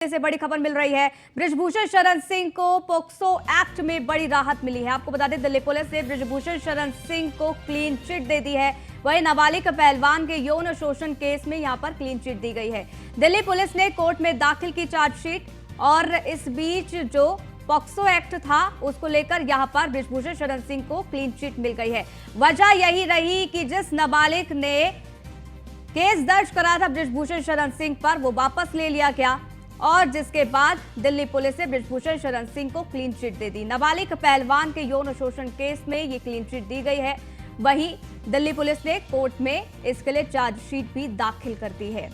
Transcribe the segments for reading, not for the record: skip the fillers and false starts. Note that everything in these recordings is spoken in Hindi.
से बड़ी खबर मिल रही है। बृजभूषण शरण सिंह को पोक्सो एक्ट में बड़ी राहत मिली है। आपको बता दें, दिल्ली पुलिस ने बृजभूषण शरण सिंह को क्लीन चिट दे दी है। वहीं नाबालिग पहलवान के यौन शोषण केस में यहां पर क्लीन चिट दी गई है। दिल्ली पुलिस ने कोर्ट में दाखिल की चार्जशीट और इस बीच जो पोक्सो एक्ट था उसको लेकर यहां पर बृजभूषण शरण सिंह को क्लीन चिट मिल गई है। वजह यही रही कि जिस नाबालिग ने केस दर्ज करा था बृजभूषण शरण सिंह पर, वो वापस ले लिया गया और जिसके बाद दिल्ली पुलिस ने बृजभूषण शरण सिंह को क्लीन चिट दे दी। नाबालिग पहलवान के यौन शोषण केस में ये क्लीन चिट दी गई है। वहीं दिल्ली पुलिस ने कोर्ट में इसके लिए चार्जशीट भी दाखिल कर दी है।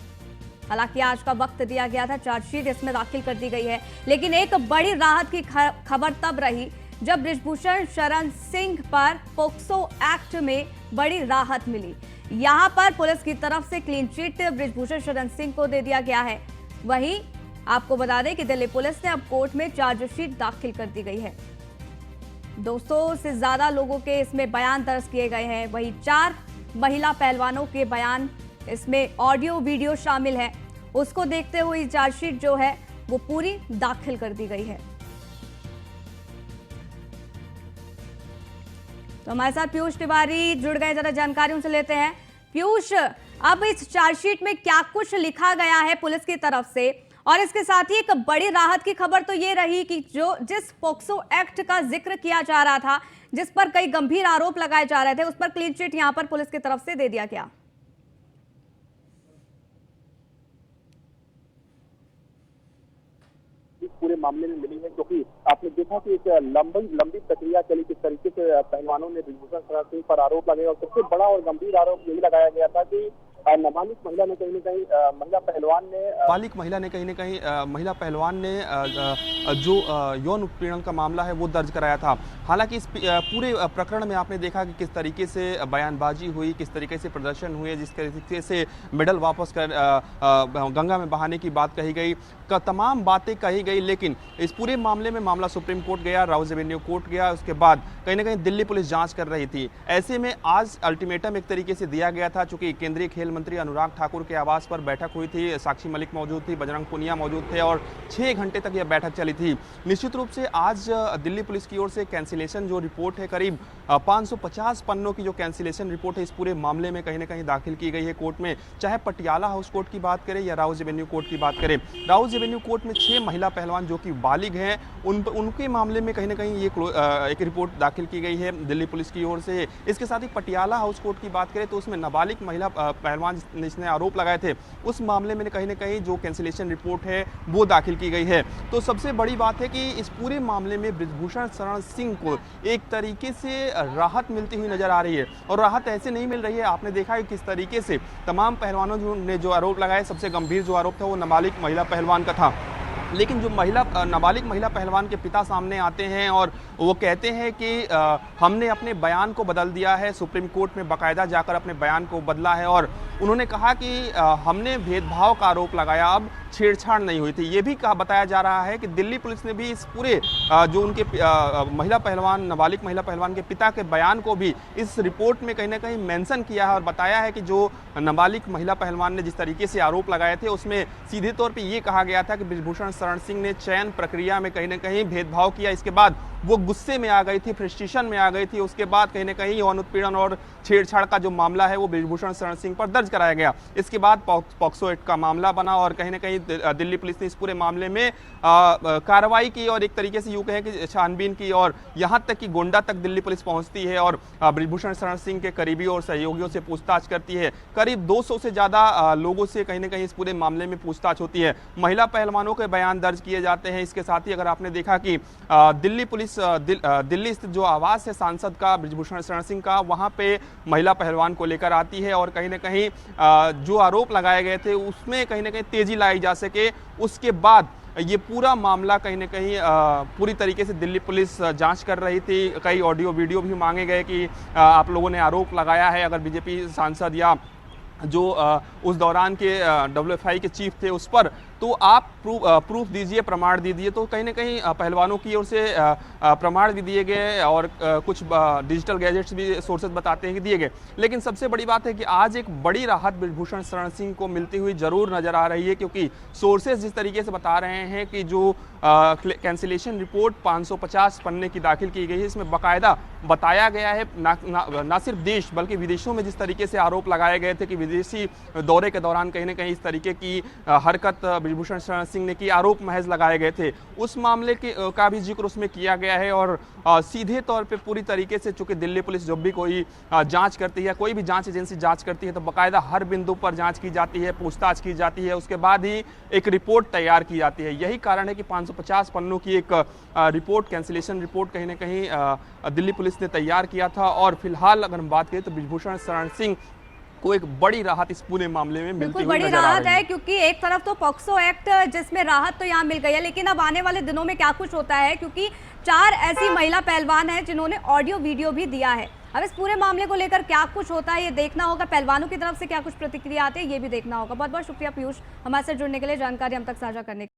हालांकि आज का वक्त दिया गया था, चार्जशीट इसमें दाखिल कर दी गई है। लेकिन एक बड़ी राहत की खबर तब रही जब बृजभूषण शरण सिंह पर पोक्सो एक्ट में बड़ी राहत मिली। यहां पर पुलिस की तरफ से क्लीन चिट बृजभूषण शरण सिंह को दे दिया गया है। वहीं आपको बता दें कि दिल्ली पुलिस ने अब कोर्ट में चार्जशीट दाखिल कर दी गई है। 200 से ज्यादा लोगों के इसमें बयान दर्ज किए गए हैं। वहीं 4 महिला पहलवानों के बयान इसमें ऑडियो वीडियो शामिल है। उसको देखते हुए चार्जशीट जो है वो पूरी दाखिल कर दी गई है। तो हमारे साथ पीयूष तिवारी जुड़ गए, जरा जानकारी उनसे लेते हैं। पीयूष, अब इस चार्जशीट में क्या कुछ लिखा गया है पुलिस की तरफ से, और इसके साथ ही एक बड़ी राहत की खबर तो ये रही कि जिस पोक्सो एक्ट का जिक्र किया जा रहा था, जिस पर कई गंभीर आरोप लगाए जा रहे थे, उस पर क्लीन चिट यहां पर पुलिस की तरफ से दे दिया गया। इस पूरे मामले में मिली है, क्योंकि आपने देखा कि एक लंबी प्रक्रिया चली, किस तरीके से पहलवानों ने बृजभूषण शरण सिंह पर आरोप लगाए और सबसे बड़ा और गंभीर आरोप यही लगाया गया था कि नाबालिग महिला ने कहीं न कहीं महिला पहलवान ने जो यौन उत्पीड़न का मामला है वो दर्ज कराया था। हालांकि इस पूरे प्रकरण में आपने देखा कि किस तरीके से बयानबाजी हुई, किस तरीके से प्रदर्शन हुए, जिस तरीके से मेडल वापस कर गंगा में बहाने की बात कही गई, तमाम बातें कही गई। लेकिन इस पूरे मामले में मामला सुप्रीम कोर्ट गया, राउज एवेन्यू कोर्ट गया, उसके बाद कहीं ना कहीं दिल्ली पुलिस जांच कर रही थी। ऐसे में आज अल्टीमेटम एक तरीके से दिया गया था, चूंकि केंद्रीय खेल मंत्री अनुराग ठाकुर के आवास पर बैठक हुई थी, साक्षी मलिक मौजूद थी, बजरंग पुनिया मौजूद थे और 6 घंटे तक यह बैठक चली थी। निश्चित रूप से आज दिल्ली पुलिस की ओर से कैंसिलेशन जो रिपोर्ट है, करीब 550 पन्नों की जो कैंसिलेशन रिपोर्ट है इस पूरे मामले में कहीं ना कहीं दाखिल की गई है कोर्ट में। चाहे पटियाला हाउस कोर्ट की बात करें या राउज एवेन्यू कोर्ट की बात करें, राउज एवेन्यू कोर्ट में 6 महिला पहलवान जो कि बालिग हैं, उनके मामले में कहीं ना कहीं ये एक रिपोर्ट दाखिल की गई है दिल्ली पुलिस की ओर से। इसके साथ ही पटियाला हाउस कोर्ट की बात करें तो उसमें नाबालिग महिला पहलवान जिसने आरोप लगाए थे, उस मामले में कहीं ना कहीं जो कैंसिलेशन रिपोर्ट है वो दाखिल की गई है। तो सबसे बड़ी बात है कि इस पूरे मामले में बृजभूषण शरण सिंह को एक तरीके से राहत मिलती हुई नजर आ रही है। और राहत ऐसे नहीं मिल रही है, आपने देखा है किस तरीके से तमाम पहलवानों ने जो आरोप लगाए, सबसे गंभीर जो आरोप था वो नाबालिग महिला पहलवान का था। लेकिन जो नाबालिग महिला पहलवान के पिता सामने आते हैं और वो कहते हैं कि हमने अपने बयान को बदल दिया है, सुप्रीम कोर्ट में बाकायदा जाकर अपने बयान को बदला है और उन्होंने कहा कि हमने भेदभाव का आरोप लगाया, अब छेड़छाड़ नहीं हुई थी। ये भी बताया जा रहा है कि दिल्ली पुलिस ने भी इस पूरे जो उनके नाबालिग महिला पहलवान के पिता के बयान को भी इस रिपोर्ट में कहीं ना कहीं मेंशन किया है और बताया है कि जो नाबालिग महिला पहलवान ने जिस तरीके से आरोप लगाए थे उसमें सीधे तौर पर ये कहा गया था कि बृजभूषण शरण सिंह ने चयन प्रक्रिया में कहीं ना कहीं भेदभाव किया। इसके बाद वो गुस्से में आ गई थी, फ्रस्ट्रेशन में आ गई थी। उसके बाद कहीं ना कहीं यौन उत्पीड़न और छेड़छाड़ का जो मामला है वो बृजभूषण शरण सिंह पर दर्ज कराया गया। इसके बाद पॉक्सो एक्ट का मामला बना और कहीं ना कहीं दिल्ली पुलिस ने इस पूरे मामले में कार्रवाई की और एक तरीके से यूं कहें कि छानबीन की और यहां तक कि गोंडा तक दिल्ली पुलिस पहुंचती है और बृजभूषण शरण सिंह के करीबी और सहयोगियों से पूछताछ करती है। करीब 200 से ज्यादा लोगों से कहीं ना कहीं इस पूरे मामले में पूछताछ होती है। महिला पहलवानों के बयान दर्ज किए जाते हैं। इसके साथ ही अगर आपने देखा कि दिल्ली पुलिस दिल्ली स्थित जो आवास है सांसद का बृजभूषण शरण सिंह का, वहां पे महिला पहलवान को लेकर आती है और कहीं ना कहीं जो आरोप लगाए गए थे उसमें कहीं ना कहीं तेजी लाई जा सके। उसके बाद ये पूरा मामला कहीं ना कहीं पूरी तरीके से दिल्ली पुलिस जांच कर रही थी। कई ऑडियो वीडियो भी मांगे गए कि आप लोगों ने आरोप लगाया है, अगर बीजेपी सांसद या जो उस दौरान के WFI के चीफ थे उस पर तो आप प्रूफ दीजिए, प्रमाण दीजिए। तो कहीं ना कहीं पहलवानों की ओर से प्रमाण भी दिए गए और कुछ डिजिटल गैजेट्स भी सोर्सेज बताते हैं कि दिए गए। लेकिन सबसे बड़ी बात है कि आज एक बड़ी राहत ब्रिजभूषण शरण सिंह को मिलती हुई जरूर नजर आ रही है, क्योंकि सोर्सेज जिस तरीके से बता रहे हैं कि जो कैंसिलेशन रिपोर्ट 550 पन्ने की दाखिल की गई है, इसमें बाकायदा बताया गया है ना सिर्फ देश बल्कि विदेशों में जिस तरीके से आरोप लगाए गए थे कि विदेशी दौरे के दौरान कहीं ना कहीं इस तरीके की हरकत ब्रिजभूषण शरण सिंह ने की, आरोप महज लगाए गए थे, उस मामले का भी जिक्र उसमें किया गया है। और सीधे तौर पे पूरी तरीके से, चूंकि दिल्ली पुलिस जब भी कोई जांच करती है, कोई भी जांच एजेंसी जांच करती है, तो बाकायदा हर बिंदु पर जांच की जाती है, पूछताछ की जाती है, उसके बाद ही एक रिपोर्ट तैयार की जाती है। यही कारण है कि 550 पन्नों की एक रिपोर्ट, कैंसिलेशन रिपोर्ट कहीं ना कहीं दिल्ली पुलिस ने तैयार किया था। और फिलहाल अगर हम बात करें तो ब्रिजभूषण शरण सिंह को एक बड़ी राहत इस पूरे मामले में मिलती हुई बड़ी नजर आ राहत रही है, क्योंकि एक तरफ तो पॉक्सो एक्ट जिसमें राहत तो यहाँ मिल गई है, लेकिन अब आने वाले दिनों में क्या कुछ होता है, क्योंकि 4 ऐसी महिला पहलवान हैं जिन्होंने ऑडियो वीडियो भी दिया है। अब इस पूरे मामले को लेकर क्या कुछ होता है ये देखना होगा, पहलवानों की तरफ से क्या कुछ प्रतिक्रिया आती है ये भी देखना होगा। बहुत बहुत शुक्रिया पीयूष, हमारे साथ जुड़ने के लिए, जानकारी हम तक साझा करने के लिए।